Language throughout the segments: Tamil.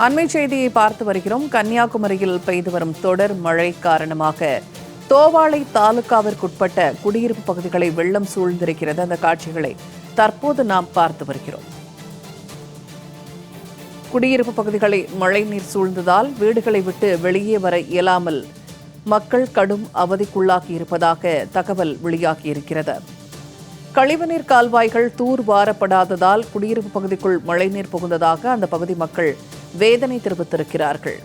அண்மை செய்தியை பார்த்து வருகிறோம். கன்னியாகுமரியில் பெய்து வரும் தொடர் மழை காரணமாக தோவாளை தாலுகாவிற்குட்பட்ட குடியிருப்பு பகுதிகளை வெள்ளம் சூழ்ந்திருக்கிறது. அந்த காட்சிகளை தற்போது நாம் பார்த்து வருகிறோம். குடியிருப்பு பகுதிகளை மழைநீர் சூழ்ந்ததால் வீடுகளை விட்டு வெளியே வர இயலாமல் மக்கள் கடும் அவதிக்குள்ளாகி இருப்பதாக தகவல் வெளியாகியிருக்கிறது. கழிவுநீர் கால்வாய்கள் தூர்வாரப்படாததால் குடியிருப்பு பகுதிக்குள் மழைநீர் புகுந்ததாக அந்த பகுதி மக்கள் வேதனை தெரிவித்திருக்கிறார்கள்.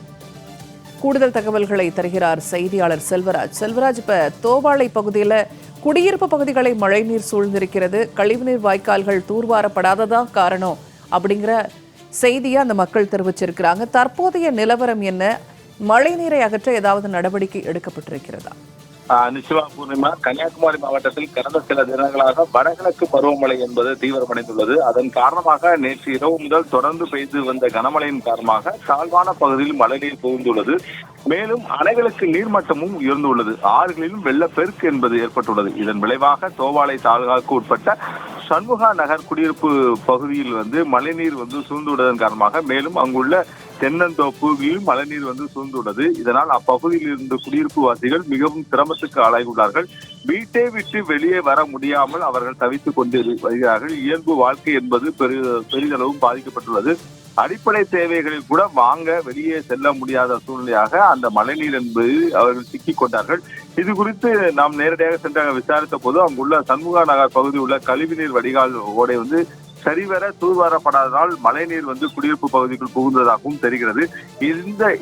கூடுதல் தகவல்களை தருகிறார் செய்தியாளர் செல்வராஜ். செல்வராஜ், இப்ப தோவாளை பகுதியில் குடியிருப்பு பகுதிகளை மழைநீர் சூழ்ந்திருக்கிறது, கழிவுநீர் வாய்க்கால்கள் தூர்வாரப்படாததான் காரணம் அப்படிங்கிற செய்தியை அந்த மக்கள் தெரிவிச்சிருக்கிறாங்க. தற்போதைய நிலவரம் என்ன? மழைநீரை அகற்ற ஏதாவது நடவடிக்கை எடுக்கப்பட்டிருக்கிறதா? நிச்சயமா பூர்ணிமா, கன்னியாகுமரி மாவட்டத்தில் கடந்த சில தினங்களாக வடகிழக்கு பருவமழை என்பது தீவிரமடைந்துள்ளது. அதன் காரணமாக நேற்று இரவு முதல் தொடர்ந்து பெய்து வந்த கனமழையின் காரணமாக தாழ்வான பகுதியில் மழைநீர் புகுந்துள்ளது. மேலும் அணைகளுக்கு நீர்மட்டமும் உயர்ந்துள்ளது. ஆறுகளிலும் வெள்ளப்பெருக்கு என்பது ஏற்பட்டுள்ளது. இதன் விளைவாக தோவாளை தாலுகாவுக்கு உட்பட்ட சண்முகா நகர் குடியிருப்பு பகுதியில் மழைநீர் சூழ்ந்துள்ளதன் காரணமாக மேலும் அங்குள்ள தென்னந்தோப்புகளில் மழைநீர் சூழ்ந்துள்ளது. இதனால் அப்பகுதியில் இருந்த குடியிருப்பு வாசிகள் மிகவும் சிரமத்துக்கு ஆளாகியுள்ளார்கள். வீட்டை விட்டு வெளியே வர முடியாமல் அவர்கள் தவித்துக் கொண்டு வருகிறார்கள். இயல்பு வாழ்க்கை என்பது பெரிதளவும் பாதிக்கப்பட்டுள்ளது. அடிப்படை தேவைகளில் கூட வாங்க வெளியே செல்ல முடியாத சூழ்நிலையாக அந்த மழைநீர் என்பது அவர்கள் சிக்கிக் கொண்டார்கள். இது குறித்து நாம் நேரடியாக சென்று விசாரித்த போது அங்குள்ள சண்முகா நகர் பகுதியில் உள்ள கழிவுநீர் வடிகால் ஓடை சரிவர தூர்வாரப்படாததால் மழைநீர் குடியிருப்பு பகுதிக்குள் புகுந்ததாகவும் தெரிகிறது.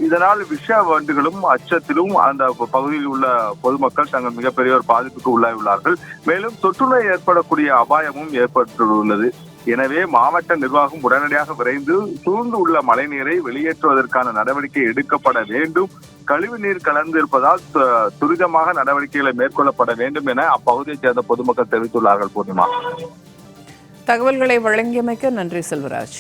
இதனால் விஷ வண்டுகளும் அச்சத்திலும் அந்த பகுதியில் உள்ள பொதுமக்கள் தங்கள் மிகப்பெரிய ஒரு பாதிப்புக்கு உள்ளாகியுள்ளார்கள். மேலும் தொற்றுநோய் ஏற்படக்கூடிய அபாயமும் ஏற்பட்டுள்ளது. எனவே மாவட்ட நிர்வாகம் உடனடியாக விரைந்து சூழ்ந்து உள்ள மழைநீரை வெளியேற்றுவதற்கான நடவடிக்கை எடுக்கப்பட வேண்டும். கழிவு நீர் கலந்து இருப்பதால் துரிதமாக நடவடிக்கைகளை மேற்கொள்ளப்பட வேண்டும் என அப்பகுதியைச் சேர்ந்த பொதுமக்கள் தெரிவித்துள்ளார்கள். பூர்ணிமா, தகவல்களை வழங்கியமைக்க நன்றி செல்வராஜ்.